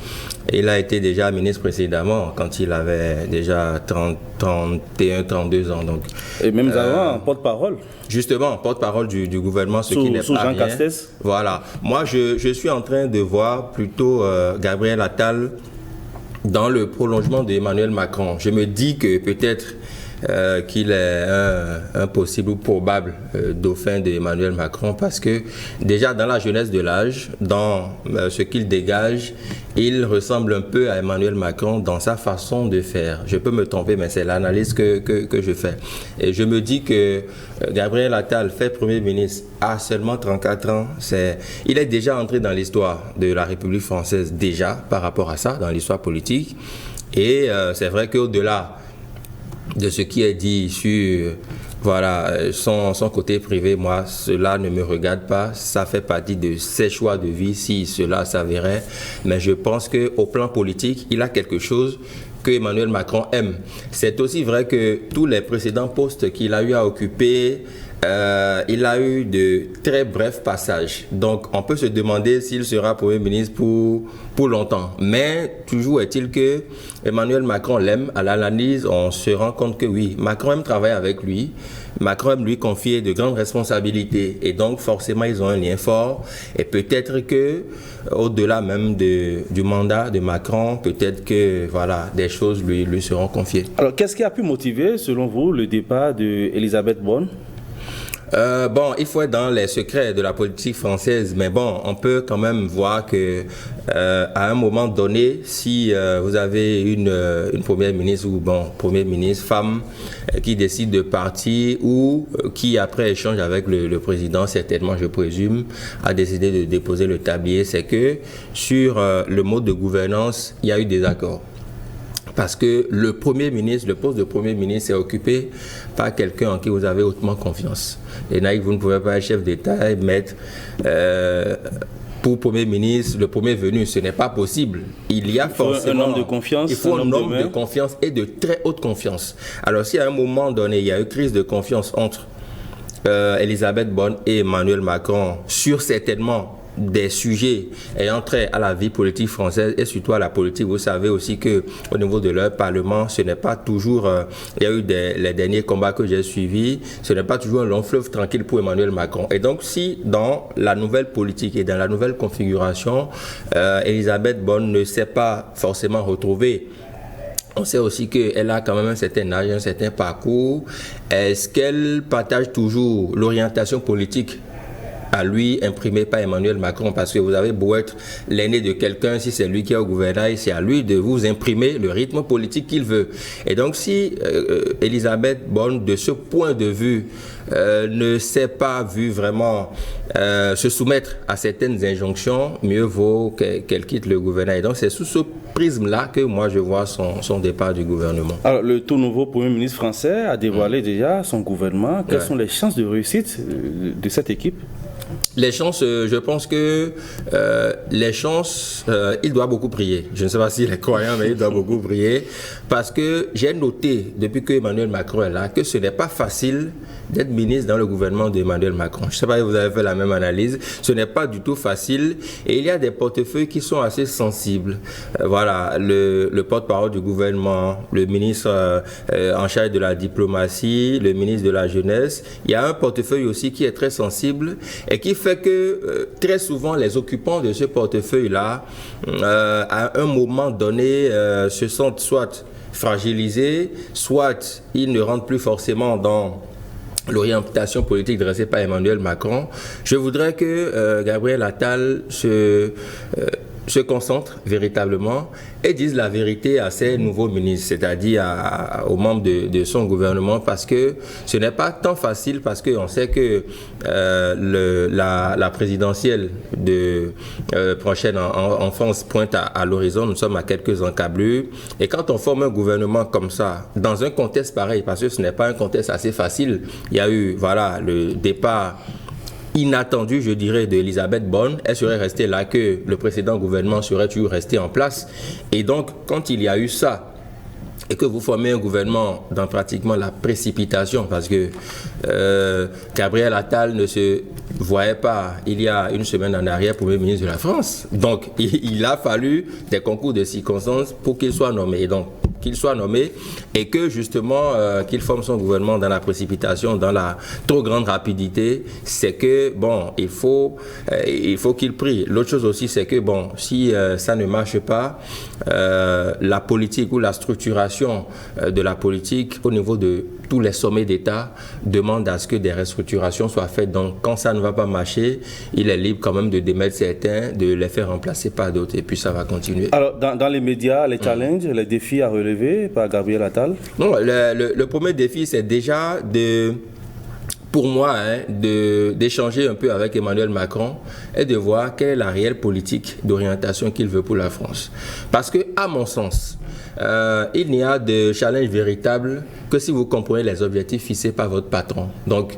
Il a été déjà ministre précédemment quand il avait déjà 31, 32 ans. Donc, et même avant, porte-parole. Justement, porte-parole du gouvernement, ce qui n'est pas Jean bien. Castex. Voilà. Moi, je suis en train de voir plutôt Gabriel Attal dans le prolongement d'Emmanuel Macron. Je me dis que peut-être qu'il est un possible ou probable dauphin d'Emmanuel Macron parce que déjà dans la jeunesse de l'âge, dans ce qu'il dégage, il ressemble un peu à Emmanuel Macron dans sa façon de faire. Je peux me tromper, mais c'est l'analyse que je fais. Et je me dis que Gabriel Attal fait Premier ministre à seulement 34 ans. Il est déjà entré dans l'histoire de la République française déjà par rapport à ça, dans l'histoire politique. Et c'est vrai qu'au-delà de ce qui est dit sur son côté privé, moi, cela ne me regarde pas. Ça fait partie de ses choix de vie si cela s'avérait. Mais je pense qu'au plan politique, il a quelque chose que Emmanuel Macron aime. C'est aussi vrai que tous les précédents postes qu'il a eu à occuper, il a eu de très brefs passages. Donc, on peut se demander s'il sera Premier ministre pour longtemps. Mais toujours est-il que Emmanuel Macron l'aime. À l'analyse, on se rend compte que oui, Macron aime travailler avec lui. Macron aime lui confier de grandes responsabilités. Et donc, forcément, ils ont un lien fort. Et peut-être que, au-delà même du mandat de Macron, peut-être que des choses lui seront confiées. Alors, qu'est-ce qui a pu motiver, selon vous, le départ d'Elisabeth Borne? Il faut être dans les secrets de la politique française, mais on peut quand même voir que à un moment donné, si vous avez une première ministre ou premier ministre femme qui décide de partir ou qui après échange avec le président, certainement je présume, a décidé de déposer le tablier, c'est que sur le mode de gouvernance, il y a eu des accords. Parce que le poste de Premier ministre est occupé par quelqu'un en qui vous avez hautement confiance. Et Naïk, vous ne pouvez pas être chef d'État et mettre pour Premier ministre, le premier venu, ce n'est pas possible. Il y a forcément un homme de confiance. Il faut un homme de confiance et de très haute confiance. Alors si à un moment donné, il y a eu crise de confiance entre Elisabeth Borne et Emmanuel Macron sur certainement des sujets ayant trait à la vie politique française et surtout à la politique. Vous savez aussi qu'au niveau de leur parlement, ce n'est pas toujours, il y a eu les derniers combats que j'ai suivis, ce n'est pas toujours un long fleuve tranquille pour Emmanuel Macron. Et donc si dans la nouvelle politique et dans la nouvelle configuration, Elisabeth Borne ne s'est pas forcément retrouvée, on sait aussi qu'elle a quand même un certain âge, un certain parcours. Est-ce qu'elle partage toujours l'orientation politique à lui imprimée par Emmanuel Macron? Parce que vous avez beau être l'aîné de quelqu'un, si c'est lui qui est au gouvernement, c'est à lui de vous imprimer le rythme politique qu'il veut. Et donc si Elisabeth Borne, de ce point de vue, ne s'est pas vue vraiment se soumettre à certaines injonctions, mieux vaut qu'elle quitte le gouvernement. Et donc c'est sous ce prisme-là que moi je vois son départ du gouvernement. Alors le tout nouveau Premier ministre français a dévoilé déjà son gouvernement. Quelles sont les chances de réussite de cette équipe? Les chances, je pense que les chances, il doit beaucoup prier. Je ne sais pas s'il est croyant, mais il doit beaucoup prier. Parce que j'ai noté, depuis que Emmanuel Macron est là, que ce n'est pas facile d'être ministre dans le gouvernement d'Emmanuel Macron. Je ne sais pas si vous avez fait la même analyse. Ce n'est pas du tout facile. Et il y a des portefeuilles qui sont assez sensibles. Voilà, le porte-parole du gouvernement, le ministre en charge de la diplomatie, le ministre de la jeunesse. Il y a un portefeuille aussi qui est très sensible et qui fait que très souvent les occupants de ce portefeuille-là, à un moment donné, se sentent soit fragilisés, soit ils ne rentrent plus forcément dans l'orientation politique dressée par Emmanuel Macron. Je voudrais que Gabriel Attal se concentre véritablement et dise la vérité à ses nouveaux ministres, c'est-à-dire aux membres de son gouvernement, parce que ce n'est pas tant facile, parce qu'on sait que la présidentielle prochaine en France pointe à l'horizon. Nous sommes à quelques encablures, et quand on forme un gouvernement comme ça, dans un contexte pareil, parce que ce n'est pas un contexte assez facile, il y a eu le départ inattendu, je dirais, d'Elisabeth Borne. Elle serait restée là, que le précédent gouvernement serait toujours resté en place. Et donc, quand il y a eu ça, et que vous formez un gouvernement dans pratiquement la précipitation, parce que Gabriel Attal ne se voyait pas, il y a une semaine en arrière, Premier ministre de la France. Donc, il a fallu des concours de circonstances pour qu'il soit nommé. Et donc, qu'il soit nommé et que justement qu'il forme son gouvernement dans la précipitation, dans la trop grande rapidité, c'est que il faut qu'il prie. L'autre chose aussi, c'est que si ça ne marche pas, la politique ou la structuration de la politique au niveau de tous les sommets d'État demande à ce que des restructurations soient faites. Donc quand ça ne va pas marcher, il est libre quand même de démettre certains, de les faire remplacer par d'autres, et puis ça va continuer. Alors dans les médias, les challenges, les défis à relever par Gabriel Attal? Non, le premier défi, c'est déjà pour moi, d'échanger un peu avec Emmanuel Macron et de voir quelle est la réelle politique d'orientation qu'il veut pour la France. Parce que, à mon sens, il n'y a de challenge véritable que si vous comprenez les objectifs fixés par votre patron. Donc,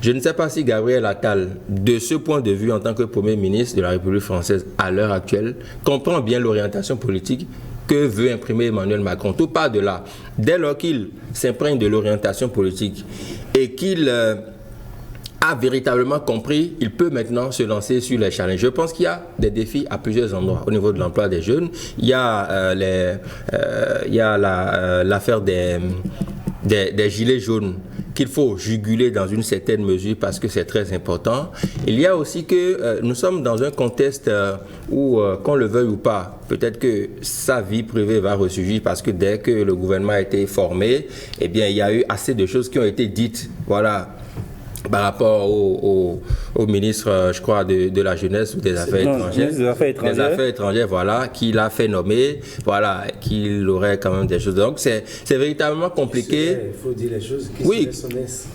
je ne sais pas si Gabriel Attal, de ce point de vue en tant que Premier ministre de la République française à l'heure actuelle, comprend bien l'orientation politique que veut imprimer Emmanuel Macron. Tout part de là. Dès lors qu'il s'imprègne de l'orientation politique et qu'il a véritablement compris, il peut maintenant se lancer sur les challenges. Je pense qu'il y a des défis à plusieurs endroits. Au niveau de l'emploi des jeunes, il y a l'affaire des gilets jaunes qu'il faut juguler dans une certaine mesure parce que c'est très important. Il y a aussi que nous sommes dans un contexte où, qu'on le veuille ou pas, peut-être que sa vie privée va ressurgir parce que dès que le gouvernement a été formé, eh bien, il y a eu assez de choses qui ont été dites, par rapport au ministre, je crois, de la jeunesse ou des affaires étrangères. Des affaires étrangères, qu'il a fait nommer, qu'il aurait quand même des choses. Donc, c'est véritablement compliqué. Il faut dire les choses qui se laissent.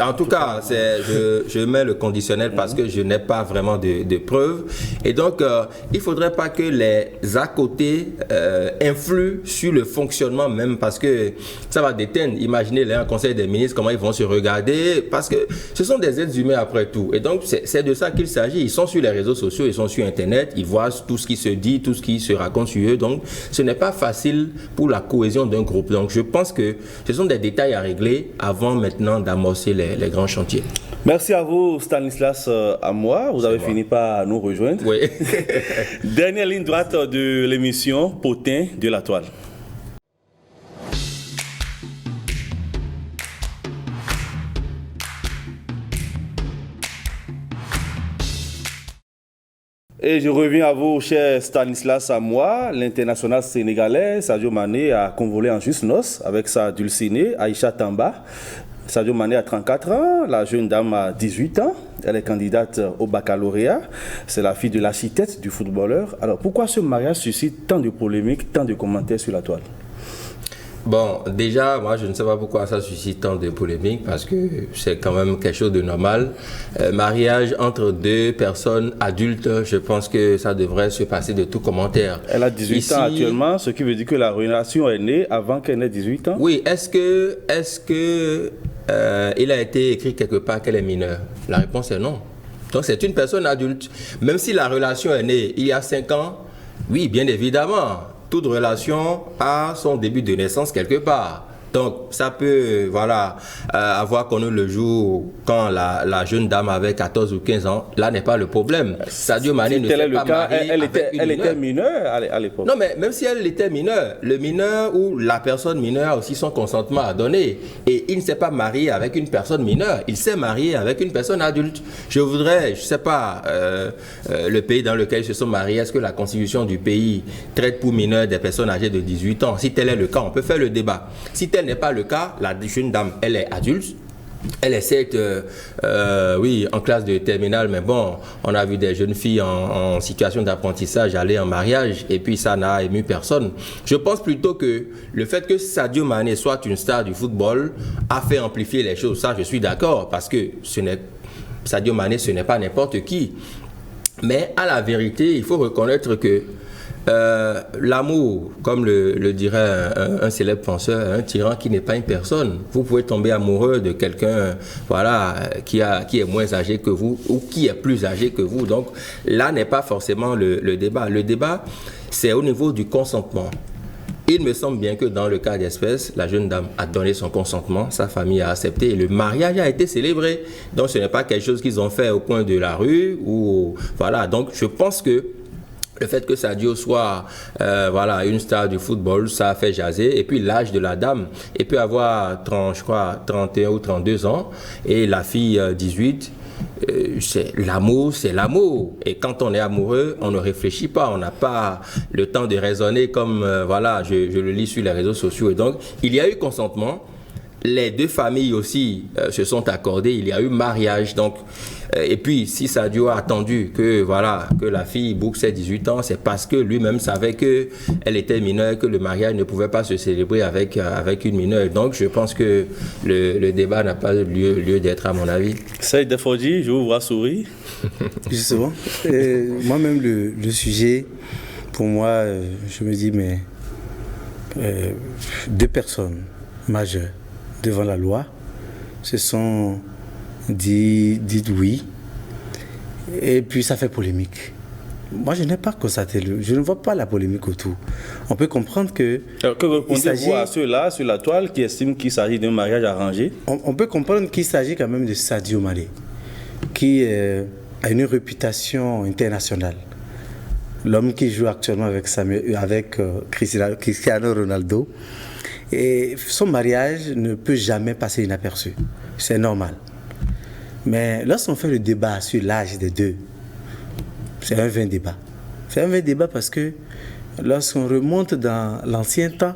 En tout cas, je mets le conditionnel parce que je n'ai pas vraiment de preuves. Et donc, il ne faudrait pas que les à côté influent sur le fonctionnement même, parce que ça va déteindre. Imaginez un conseil des ministres, comment ils vont se regarder, parce que ce sont des êtres humains après tout. Et donc, c'est de ça qu'il s'agit. Ils sont sur les réseaux sociaux, ils sont sur Internet, ils voient tout ce qui se dit, tout ce qui se raconte sur eux. Donc, ce n'est pas facile pour la cohésion d'un groupe. Donc, je pense que ce sont des détails à régler avant maintenant d'amorcer les grands chantiers. Merci à vous, Stanislas Amoa. Vous avez fini par nous rejoindre. Oui. Dernière ligne droite de l'émission, Potin de la Toile. Et je reviens à vous, cher Stanislas Amoa. L'international sénégalais Sadio Mané a convolé en juste noces avec sa dulcinée Aïcha Tamba. Sadio Mané a 34 ans, la jeune dame a 18 ans. Elle est candidate au baccalauréat. C'est la fille de l'architecte du footballeur. Alors pourquoi ce mariage suscite tant de polémiques, tant de commentaires sur la toile? Bon, déjà, moi, je ne sais pas pourquoi ça suscite tant de polémiques, parce que c'est quand même quelque chose de normal. Mariage entre deux personnes adultes, je pense que ça devrait se passer de tout commentaire. Elle a 18 ans actuellement, ce qui veut dire que la relation est née avant qu'elle ait 18 ans. Oui, est-ce que il a été écrit quelque part qu'elle est mineure? La réponse est non. Donc, c'est une personne adulte. Même si la relation est née il y a 5 ans, oui, bien évidemment. Toute relation a son début de naissance quelque part. Donc, ça peut avoir connu le jour quand la jeune dame avait 14 ou 15 ans. Là n'est pas le problème. Sadio Mané ne s'est pas marié avec une mineure. Elle était mineure à l'époque. Non, mais même si elle était mineure, le mineur ou la personne mineure a aussi son consentement à donner. Et il ne s'est pas marié avec une personne mineure. Il s'est marié avec une personne adulte. Je ne sais pas, le pays dans lequel ils se sont mariés, est-ce que la constitution du pays traite pour mineurs des personnes âgées de 18 ans? Si tel est le cas, on peut faire le débat. Si tel n'est pas le cas, la jeune dame, elle est adulte. Elle est certes, en classe de terminale, mais bon, on a vu des jeunes filles en situation d'apprentissage aller en mariage et puis ça n'a ému personne. Je pense plutôt que le fait que Sadio Mané soit une star du football a fait amplifier les choses. Ça, je suis d'accord, parce que Sadio Mané, ce n'est pas n'importe qui. Mais à la vérité, il faut reconnaître que l'amour, comme le dirait un célèbre penseur, un tyran qui n'est pas une personne. Vous pouvez tomber amoureux de quelqu'un qui est moins âgé que vous ou qui est plus âgé que vous. Donc là n'est pas forcément le débat. Le débat, c'est au niveau du consentement. Il me semble bien que dans le cas d'espèce, la jeune dame a donné son consentement, sa famille a accepté et le mariage a été célébré. Donc ce n'est pas quelque chose qu'ils ont fait au coin de la rue ou Donc je pense que le fait que Sadio soit une star du football, ça a fait jaser. Et puis l'âge de la dame, elle peut avoir 31 ou 32 ans et la fille 18. C'est l'amour. Et quand on est amoureux, on ne réfléchit pas, on n'a pas le temps de raisonner comme je le lis sur les réseaux sociaux. Et donc, il y a eu consentement. Les deux familles aussi se sont accordées, il y a eu mariage. Donc, et puis, si Sadio a attendu que la fille boucle ses 18 ans, c'est parce que lui-même savait qu'elle était mineure, que le mariage ne pouvait pas se célébrer avec une mineure. Donc, je pense que le débat n'a pas lieu d'être, à mon avis. Saïd Defodji, je vous vois sourire. Justement, moi-même, le sujet, pour moi, je me dis, mais deux personnes majeures devant la loi se sont dites oui, et puis ça fait polémique. Moi, je n'ai pas constaté, je ne vois pas la polémique autour. On peut comprendre que... Alors, que répondez-vous à ceux-là sur la toile qui estiment qu'il s'agit d'un mariage arrangé? On peut comprendre qu'il s'agit quand même de Sadio Mané, qui a une réputation internationale. L'homme qui joue actuellement avec Cristiano Ronaldo. Et son mariage ne peut jamais passer inaperçu. C'est normal. Mais lorsqu'on fait le débat sur l'âge des deux, c'est un vain débat. C'est un vain débat parce que lorsqu'on remonte dans l'ancien temps,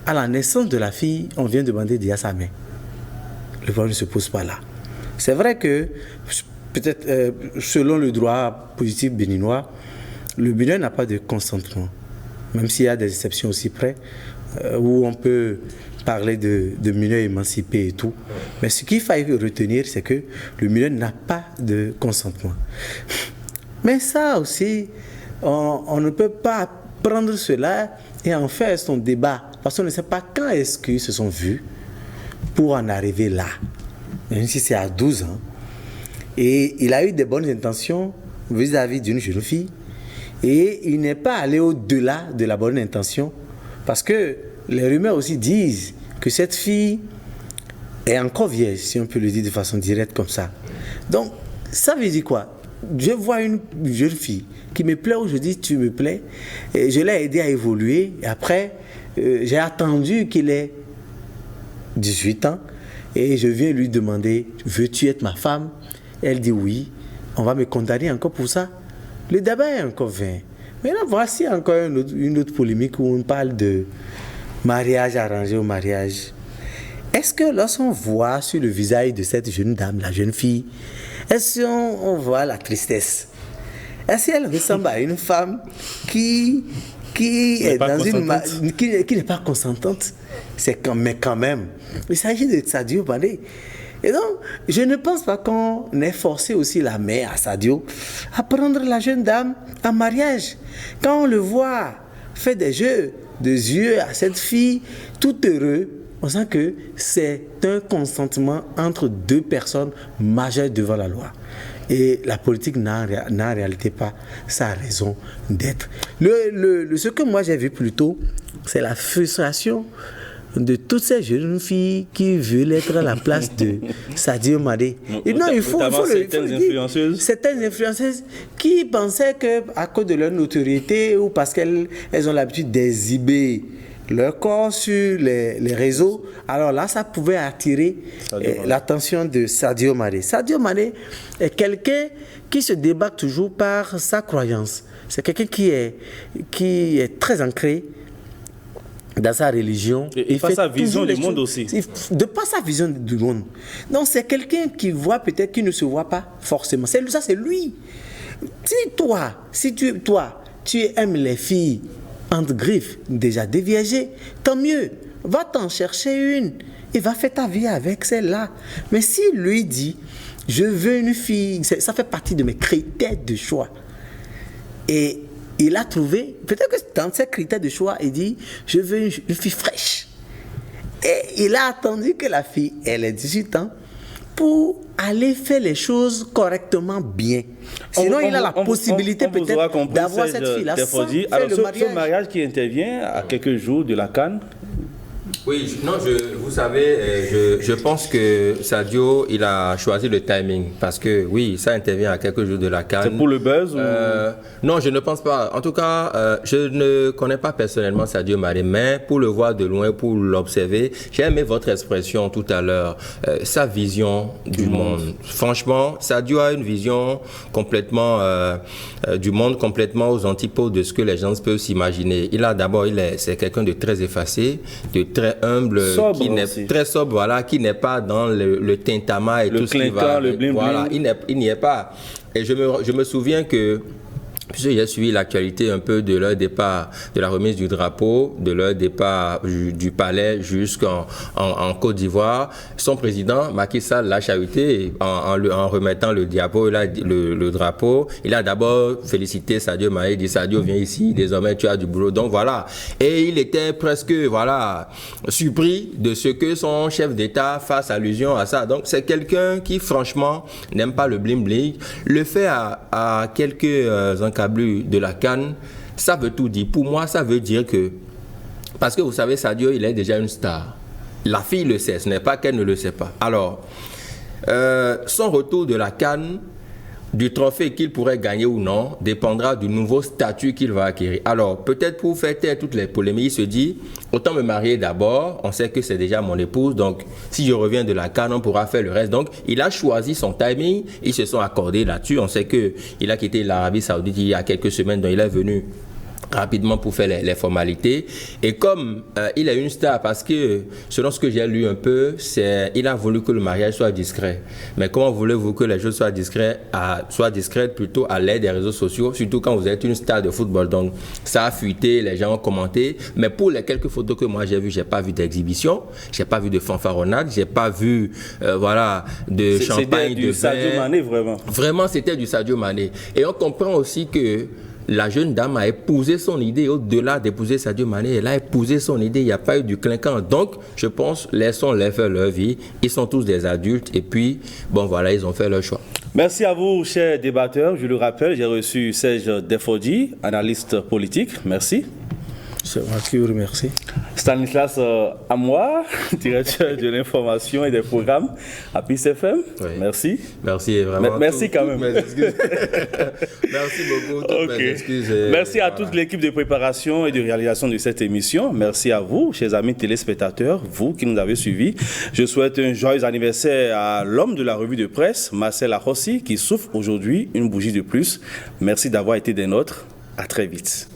à la naissance de la fille, on vient demander déjà sa main. Le problème ne se pose pas là. C'est vrai que, peut-être, selon le droit positif béninois, le mineur n'a pas de consentement. Même s'il y a des exceptions aussi près, où on peut parler de mineurs émancipés et tout. Mais ce qu'il faut retenir, c'est que le mineur n'a pas de consentement. Mais ça aussi, on ne peut pas prendre cela et en faire son débat. Parce qu'on ne sait pas quand est-ce qu'ils se sont vus pour en arriver là. Même si c'est à 12 ans. Et il a eu des bonnes intentions vis-à-vis d'une jeune fille. Et il n'est pas allé au-delà de la bonne intention. Parce que les rumeurs aussi disent que cette fille est encore vierge, si on peut le dire de façon directe comme ça. Donc, ça veut dire quoi? Je vois une jeune fille qui me plaît aujourd'hui, tu me plais, et je l'ai aidé à évoluer. Et après, j'ai attendu qu'il ait 18 ans et je viens lui demander, veux-tu être ma femme? Elle dit oui. On va me condamner encore pour ça. Le débat est encore vain. Maintenant, voici encore une autre polémique où on parle de mariage arrangé au mariage. Est-ce que lorsqu'on voit sur le visage de cette jeune dame, la jeune fille, est-ce qu'on voit la tristesse? Est-ce qu'elle ressemble à une femme qui est dans qui n'est pas consentante? Mais quand même, il s'agit de Sadio Mané. Et donc, je ne pense pas qu'on ait forcé aussi la mère à Sadio à prendre la jeune dame en mariage. Quand on le voit faire des jeux de yeux à cette fille, tout heureux, on sent que c'est un consentement entre deux personnes majeures devant la loi. Et la politique n'a en réalité pas sa raison d'être. Ce que moi j'ai vu plutôt, c'est la frustration de toutes ces jeunes filles qui veulent être à la place de Sadio Mané. Et non, il faut certaines influenceuses qui pensaient qu'à cause de leur notoriété ou parce qu'elles ont l'habitude d'exhiber leur corps sur les réseaux, alors là, ça pouvait attirer l'attention de Sadio Mané. Sadio Mané est quelqu'un qui se débat toujours par sa croyance. C'est quelqu'un qui est très ancré dans sa religion. Et par sa vision du monde aussi. De par sa vision du monde. Donc c'est quelqu'un qui voit peut-être qui ne se voit pas forcément. Ça, c'est lui. Si tu aimes les filles entre griffes, déjà déviagées, tant mieux. Va t'en chercher une et va faire ta vie avec celle-là. Mais si lui dit, je veux une fille, ça fait partie de mes critères de choix. Et il a trouvé, peut-être que dans ses critères de choix, il dit, je veux une fille fraîche. Et il a attendu que la fille, elle ait 18 ans, pour aller faire les choses correctement bien. Sinon, il a la possibilité peut-être d'avoir cette fille-là sans faire le mariage. Ce mariage qui intervient à quelques jours de la CAN. Oui, vous savez, je pense que Sadio, il a choisi le timing parce que oui, ça intervient à quelques jours de la CAN. C'est pour le buzz Non, je ne pense pas. En tout cas, je ne connais pas personnellement Sadio Mané, mais pour le voir de loin, pour l'observer, j'ai aimé votre expression tout à l'heure, sa vision du monde. Franchement, Sadio a une vision complètement du monde, complètement aux antipodes de ce que les gens peuvent s'imaginer. C'est quelqu'un de très effacé, de très humble, très sobre, voilà, qui n'est pas dans le tintamarre et tout ce qui va. Le bling voilà, il n'y est pas. Et je me souviens que puisque j'ai suivi l'actualité un peu de leur départ, de la remise du drapeau, de leur départ du palais jusqu'en Côte d'Ivoire, son président, Macky Sall, l'a chahuté en remettant le drapeau. Il a d'abord félicité Sadio Mané, il dit Sadio, viens ici, désormais tu as du boulot. Donc voilà. Et il était presque, surpris de ce que son chef d'État fasse allusion à ça. Donc c'est quelqu'un qui, franchement, n'aime pas le bling-bling. Le fait à quelques encablures de la CAN, ça veut tout dire. Pour moi, ça veut dire que, parce que vous savez, Sadio, il est déjà une star. La fille le sait, ce n'est pas qu'elle ne le sait pas. Alors, son retour de la CAN, du trophée qu'il pourrait gagner ou non, dépendra du nouveau statut qu'il va acquérir. Alors, peut-être pour faire taire toutes les polémiques, il se dit, autant me marier d'abord, on sait que c'est déjà mon épouse, donc si je reviens de la CAN, on pourra faire le reste. Donc, il a choisi son timing, ils se sont accordés là-dessus. On sait qu'il a quitté l'Arabie Saoudite il y a quelques semaines, donc il est venu rapidement pour faire les formalités. Et comme il est une star, parce que selon ce que j'ai lu un peu, il a voulu que le mariage soit discret. Mais comment voulez-vous que les choses soient discrètes plutôt à l'aide des réseaux sociaux, surtout quand vous êtes une star de football. Donc ça a fuité, les gens ont commenté. Mais pour les quelques photos que moi j'ai vues, j'ai pas vu d'exhibition, j'ai pas vu de fanfaronnade, j'ai pas vu de champagne, c'était du Sadio Mané, vraiment. Vraiment, c'était du Sadio Mané. Et on comprend aussi que la jeune dame a épousé son idée. Au-delà d'épouser Sadio Mané, elle a épousé son idée. Il n'y a pas eu du clinquant. Donc, je pense, laissons-les faire leur vie. Ils sont tous des adultes. Et puis, bon, voilà, ils ont fait leur choix. Merci à vous, chers débatteurs. Je le rappelle, j'ai reçu Serge Defodi, analyste politique. Merci. C'est moi qui vous remercie. Stanislas Amoir, directeur de l'information et des programmes à PIS FM. Oui. Merci. Merci vraiment. Merci quand même. Merci beaucoup. Toutes mes excuses. Merci à toute l'équipe de préparation et de réalisation de cette émission. Merci à vous, chers amis téléspectateurs, vous qui nous avez suivis. Je souhaite un joyeux anniversaire à l'homme de la revue de presse, Marcel Arossi, qui souffle aujourd'hui une bougie de plus. Merci d'avoir été des nôtres. À très vite.